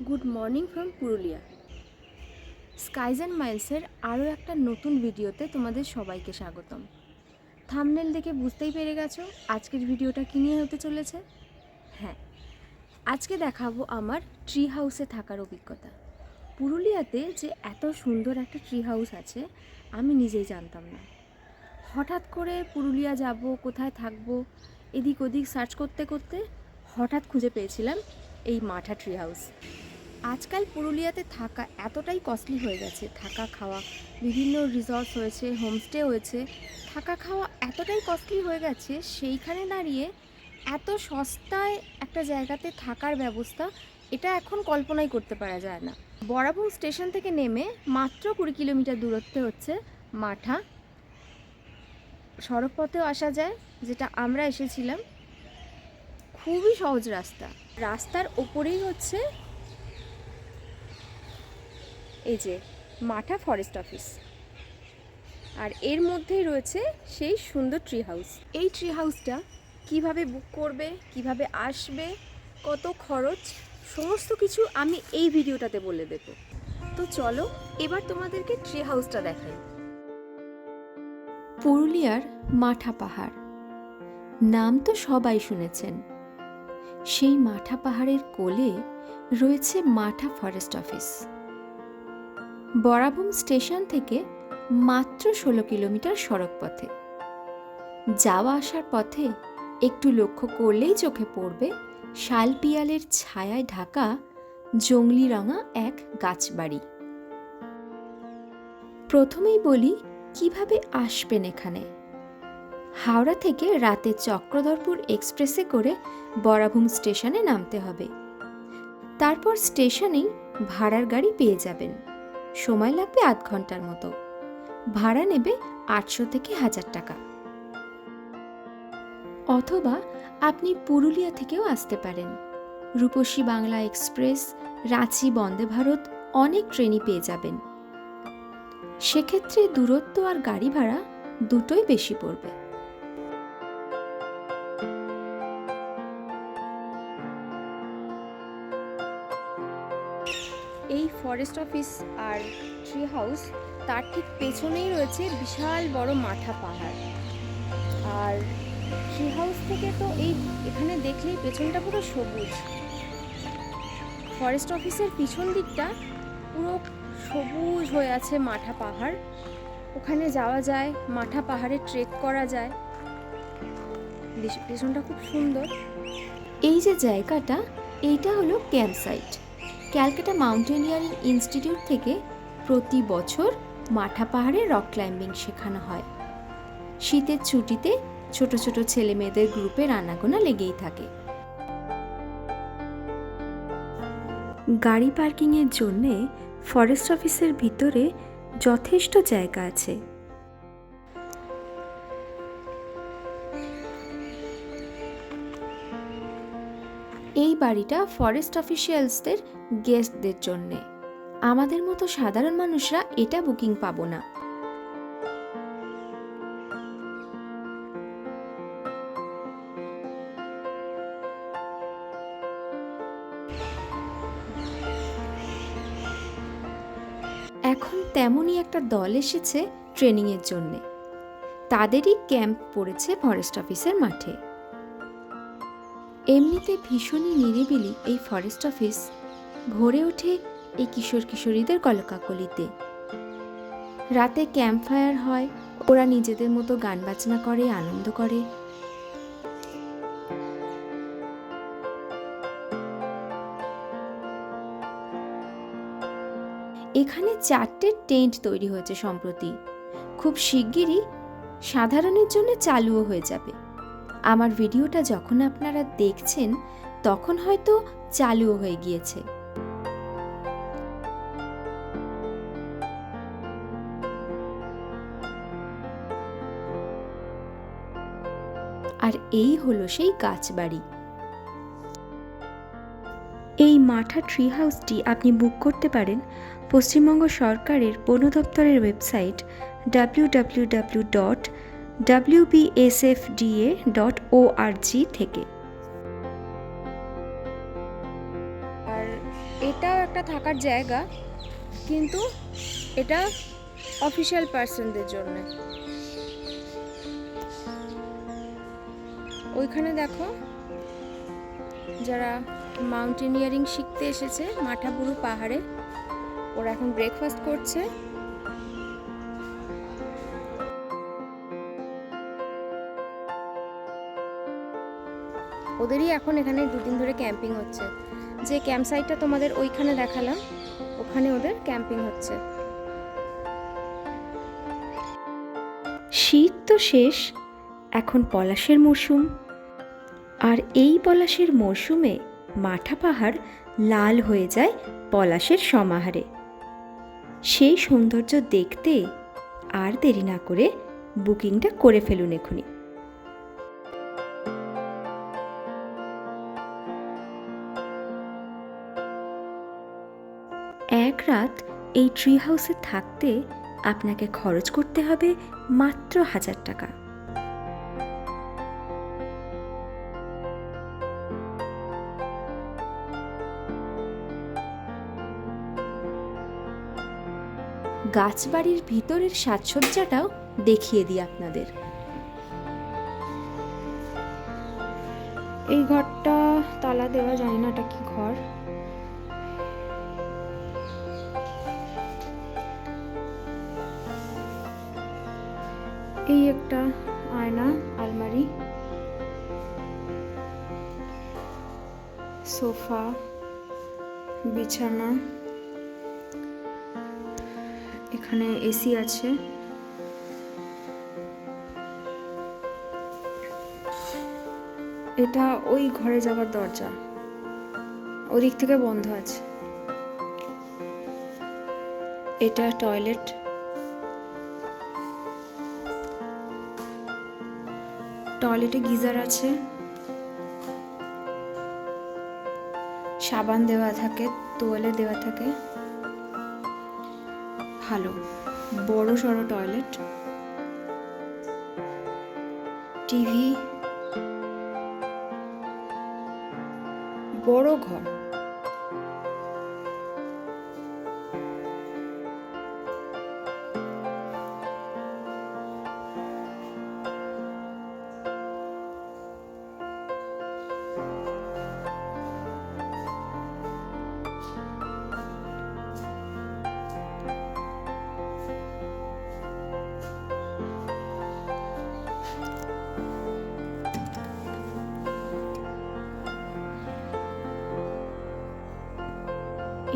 Good morning from Purulia. Skies and মাইলসের আরও একটা নতুন ভিডিওতে তোমাদের সবাইকে স্বাগতম। থাম্বনেল দেখে বুঝতেই পেরে গেছো আজকের ভিডিওটা কী নিয়ে হতে চলেছে। হ্যাঁ, আজকে দেখাবো আমার ট্রি হাউসে থাকার অভিজ্ঞতা। পুরুলিয়াতে যে এত সুন্দর একটা ট্রি হাউস আছে আমি নিজেই জানতাম না। হঠাৎ করে পুরুলিয়া যাব, কোথায় থাকবো, এদিক ওদিক সার্চ করতে করতে হঠাৎ খুঁজে পেয়েছিলাম এই মাঠা ট্রি হাউস। আজকাল পুরুলিয়াতে থাকা এতটাই কস্টলি হয়ে গেছে, থাকা খাওয়া, বিভিন্ন রিসর্টস হয়েছে, হোমস্টে হয়েছে, থাকা খাওয়া এতটাই কস্টলি হয়ে গেছে, সেইখানে দাঁড়িয়ে এত সস্তায় একটা জায়গাতে থাকার ব্যবস্থা, এটা এখন কল্পনাই করতে পারা যায় না। বরাবর স্টেশন থেকে নেমে মাত্র 20 কিলোমিটার দূরত্বে হচ্ছে মাঠা। সড়ক পথেও আসা যায়, যেটা আমরা এসেছিলাম। খুবই সহজ রাস্তা, রাস্তার ওপরেই হচ্ছে এই যে মাঠা ফরেস্ট অফিস, আর এর মধ্যেই রয়েছে সেই সুন্দর ট্রি হাউস। এই ট্রি হাউসটা কিভাবে বুক করবে, কিভাবে আসবে, কত খরচ, সমস্ত কিছু আমি এই ভিডিওটাতে বলে দেব। তো চলো এবার তোমাদেরকে ট্রি হাউসটা দেখাই। পুরুলিয়ার মাঠা পাহাড় নাম তো সবাই শুনেছেন। সেই মাঠা পাহাড়ের কোলে রয়েছে মাঠা ফরেস্ট অফিস। বরাবুম স্টেশন থেকে মাত্র 16 কিলোমিটার সড়ক পথে। যাওয়া আসার পথে একটু লক্ষ্য করলেই চোখে পড়বে শাল পিয়ালের ছায়ায় ঢাকা জংলি রঙা এক গাছবাড়ি। প্রথমেই বলি কিভাবে আসবেন এখানে। হাওড়া থেকে রাতে চক্রধরপুর এক্সপ্রেসে করে বরাবুম স্টেশনে নামতে হবে। তারপর স্টেশনেই ভাড়ার গাড়ি পেয়ে যাবেন। সময় লাগবে আধ ঘন্টার মতো। ভাড়া নেবে 800 থেকে 1000 টাকা। অথবা আপনি পুরুলিয়া থেকেও আসতে পারেন। রূপসী বাংলা এক্সপ্রেস, রাঁচি বন্দে ভারত অনেক ট্রেনই পেয়ে যাবেন। সেক্ষেত্রে দূরত্ব আর গাড়ি ভাড়া দুটোই বেশি পড়বে। এই ফরেস্ট অফিস আর ট্রি হাউস, তার ঠিক পেছনেই রয়েছে বিশাল বড় মাঠা পাহাড়। আর ট্রি হাউস থেকে তো এখানে দেখলেই পেছনটা পুরো সবুজ। ফরেস্ট অফিসের পিছন দিকটা পুরো সবুজ হয়ে আছে মাঠা পাহাড়। ওখানে যাওয়া যায়, মাঠা পাহাড়ে ট্রেক করা যায়। পেছনটা খুব সুন্দর। এই যে জায়গাটা, এইটা হলো camp site. Calcutta Mountaineering Institute থেকে প্রতি বছর মাঠা পাহাড়ে রক ক্লাইম্বিং শেখানো হয়। শীতের ছুটিতে ছোট ছোট ছেলে মেয়েদের গ্রুপের আনাগোনা লেগেই থাকে। গাড়ি পার্কিংয়ের জন্যে ফরেস্ট অফিসের ভিতরে যথেষ্ট জায়গা আছে। এই বাড়িটা ফরেস্ট অফিসিয়ালসদের গেস্টদের জন্যে। আমাদের মতো সাধারণ মানুষরা এটা বুকিং পাবো না। এখন তেমনই একটা দল এসেছে ট্রেনিংয়ের জন্যে। তাদেরই ক্যাম্প পড়েছে ফরেস্ট অফিসের মাঠে। এমনিতে ভীষণই নিরিবিলি এই ফরেস্ট অফিস। ভরে ওঠে এই কিশোর কিশোরীদের কলকাকলিতে। রাতে ক্যাম্প ফায়ার হয়, ওরা নিজেদের মতো গান বাজনা করে, আনন্দ করে। এখানে 4টে টেন্ট তৈরি হয়েছে সম্প্রতি। খুব শিগগিরই সাধারণের জন্য চালুও হয়ে যাবে। আমার ভিডিওটা যখন আপনারা দেখছেন তখন হয়তো চালুও হয়ে গিয়েছে। আর এই হলো সেই গাছবাড়ি। এই মাঠা ট্রি হাউসটি আপনি বুক করতে পারেন পশ্চিমবঙ্গ সরকারের বন দপ্তরের ওয়েবসাইট www.wbsfda.org থেকে। আর এটাও একটা থাকার জায়গা, কিন্তু এটা অফিসিয়াল পার্সনদের জন্য। ওইখানে দেখো যারা মাউন্টেনিয়ারিং শিখতে এসেছে মাঠাবুরু পাহাড়ে, ওরা এখন ব্রেকফাস্ট করছে। ওদেরই এখন এখানে 2 দিন ধরে ক্যাম্পিং হচ্ছে। যে ক্যাম্প সাইটটা তোমাদের ওইখানে দেখালাম, ওখানে ওদের ক্যাম্পিং হচ্ছে। শীত তো শেষ, এখন পলাশের মরশুম। আর এই পলাশের মরশুমে মাঠা পাহাড় লাল হয়ে যায় পলাশের সমাহারে। সেই সৌন্দর্য দেখতে আর দেরি না করে বুকিংটা করে ফেলুন এখনই। এক রাত এই ট্রি হাউসে থাকতে আপনাকে খরচ করতে হবে মাত্র 1000 টাকা। গাছবাড়ির ভিতরের সাজসজ্জাটাও দেখিয়ে দিই আপনাদের। এই ঘরটা তালা দেওয়া, জানি না এটা কি ঘর। এই একটা আয়না, আলমারি, সোফা, বিছানা, এখানে এসি আছে। এটা ওই ঘরে যাওয়ার দরজা, ওদিক থেকে বন্ধ আছে। এটা টয়লেট, টয়লেটে গিজার আছে, সাবান দেওয়া থাকে, তোয়ালে দেওয়া থাকে। ভালো বড় সড়ো টয়লেট, টিভি, বড় ঘর।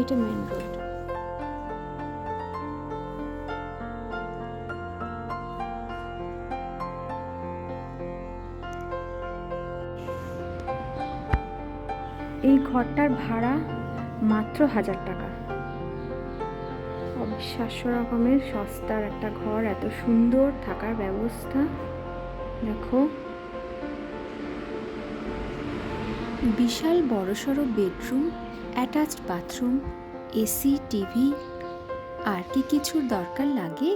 এটা মেন রোড। এই ঘরটার ভাড়া মাত্র 1000 টাকা। অবিশ্বাস্য রকমের সস্তার একটা ঘর, এত সুন্দর থাকার ব্যবস্থা। দেখো বিশাল বড়সড় bedroom, attached bathroom, AC, TV, আর কি কিছুর দরকার লাগে?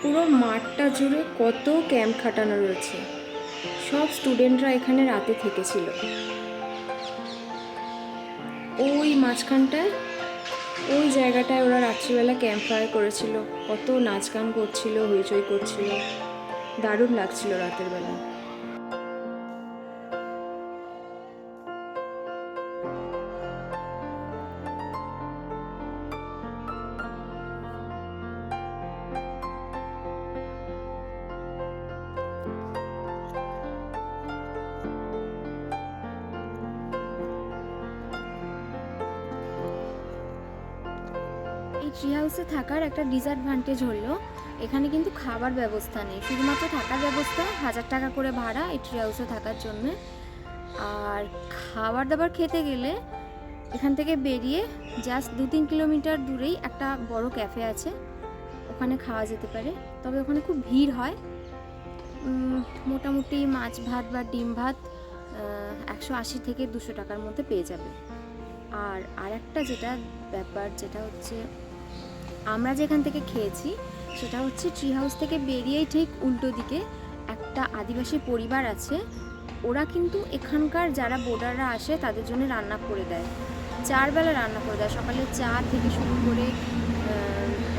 পুরো মাঠটা জুড়ে কত ক্যাম্প খাটানো রয়েছে। সব স্টুডেন্টরা এখানে রাতে থেকেছিল। ওই মাঝখানটায়, ওই জায়গাটায় ওরা রাত্রিবেলা ক্যাম্প ফায়ার করেছিল, কত নাচ গান করছিল, হইচই করছিল, দারুণ লাগছিল রাতের বেলা। এই ট্রি হাউসে থাকার একটা ডিসঅ্যাডভান্টেজ হলো এখানে কিন্তু খাবার ব্যবস্থা নেই, শুধুমাত্র থাকার ব্যবস্থা। 1000 টাকা করে ভাড়া এই ট্রি হাউসে থাকার জন্য। আর খাবার দাবার খেতে গেলে এখান থেকে বেরিয়ে জাস্ট 2-3 কিলোমিটার দূরেই একটা বড় ক্যাফে আছে, ওখানে খাওয়া যেতে পারে। তবে ওখানে খুব ভিড় হয়, মোটামুটি মাছ ভাত বা ডিম ভাত 180 থেকে 200 টাকার মধ্যে পেয়ে যাবে। আর আরেকটা যেটা ব্যাপার, যেটা হচ্ছে আমরা যেখান থেকে খেয়েছি সেটা হচ্ছে ট্রি হাউস থেকে বেরিয়েই ঠিক উল্টো দিকে একটা আদিবাসী পরিবার আছে। ওরা কিন্তু এখানকার যারা বোর্ডাররা আসে তাদের জন্য রান্না করে দেয়, 4 বেলা রান্না করে দেয়। সকালে চা থেকে শুরু করে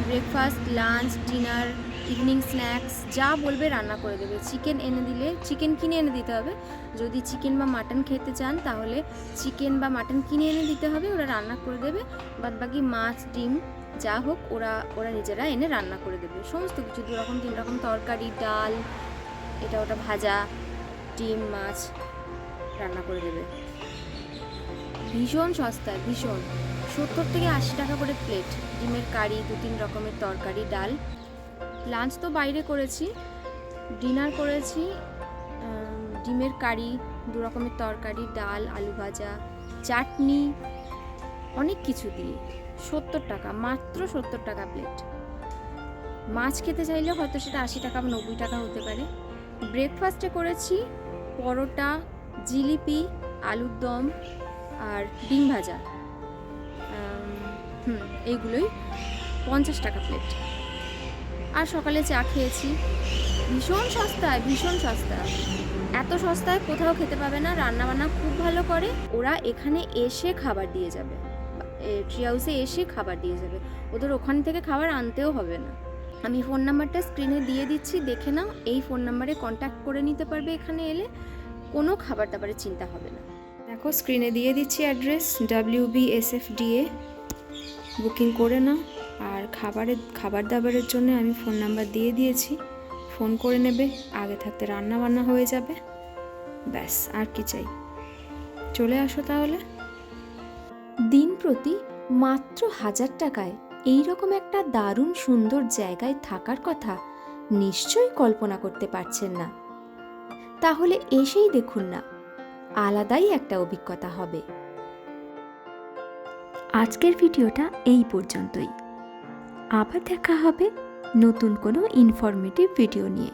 breakfast, lunch, dinner, evening snacks যা বলবে রান্না করে দেবে। চিকেন এনে দিলে চিকেন কিনে এনে দিতে হবে। যদি চিকেন বা মাটন খেতে চান তাহলে চিকেন বা মাটন কিনে এনে দিতে হবে, ওরা রান্না করে দেবে। বাদবাকি মাছ, ডিম যা হোক ওরা নিজেরা এনে রান্না করে দেবে। সমস্ত কিছু 2 রকম 3 রকম তরকারি, ডাল, এটা ওটা ভাজা, ডিম, মাছ রান্না করে দেবে। ভীষণ সস্তায়, ভীষণ। 70 থেকে 80 টাকা করে প্লেট। ডিমের কারি, 2-3 রকমের তরকারি, ডাল। লাঞ্চ তো বাইরে করেছি, ডিনার করেছি ডিমের কারি, 2 রকমের তরকারি, ডাল, আলু ভাজা, চাটনি, অনেক কিছু দিয়ে 70 টাকা, মাত্র 70 টাকা প্লেট। মাছ খেতে চাইলে হয়তো সেটা 80 টাকা বা 90 টাকা হতে পারে। ব্রেকফাস্টে করেছি পরোটা, জিলিপি, আলুর দম আর ডিম ভাজা, এইগুলোই 50 টাকা প্লেট। আর সকালে চা খেয়েছি। ভীষণ সস্তায়, ভীষণ সস্তা। এত সস্তায় কোথাও খেতে পাবে না। রান্নাবান্না খুব ভালো করে। ওরা এখানে এসে খাবার দিয়ে যাবে, ট্রি হাউসে এসে খাবার দিয়ে যাবে। ওদের ওখান থেকে খাবার আনতেও হবে না। আমি ফোন নাম্বারটা স্ক্রিনে দিয়ে দিচ্ছি, দেখে নাও। এই ফোন নাম্বারে কন্ট্যাক্ট করে নিতে পারবে। এখানে এলে কোনো খাবার দাবারের চিন্তা হবে না। দেখো স্ক্রিনে দিয়ে দিচ্ছি অ্যাড্রেস, WBSFDA, বুকিং করে নাও। আর খাবার দাবারের জন্য আমি ফোন নাম্বার দিয়ে দিয়েছি, ফোন করে নেবে। আগে থাকতে রান্না বান্না হয়ে যাবে, ব্যাস আর কি চাই। চলে আসো তাহলে। দিন প্রতি মাত্র 1000 টাকায় এই রকম একটা দারুণ সুন্দর জায়গায় থাকার কথা নিশ্চয়ই কল্পনা করতে পারছেন না। তাহলে এসেই দেখুন না, আলাদাই একটা অভিজ্ঞতা হবে। আজকের ভিডিওটা এই পর্যন্তই। আবার দেখা হবে নতুন কোনো ইনফরমেটিভ ভিডিও নিয়ে।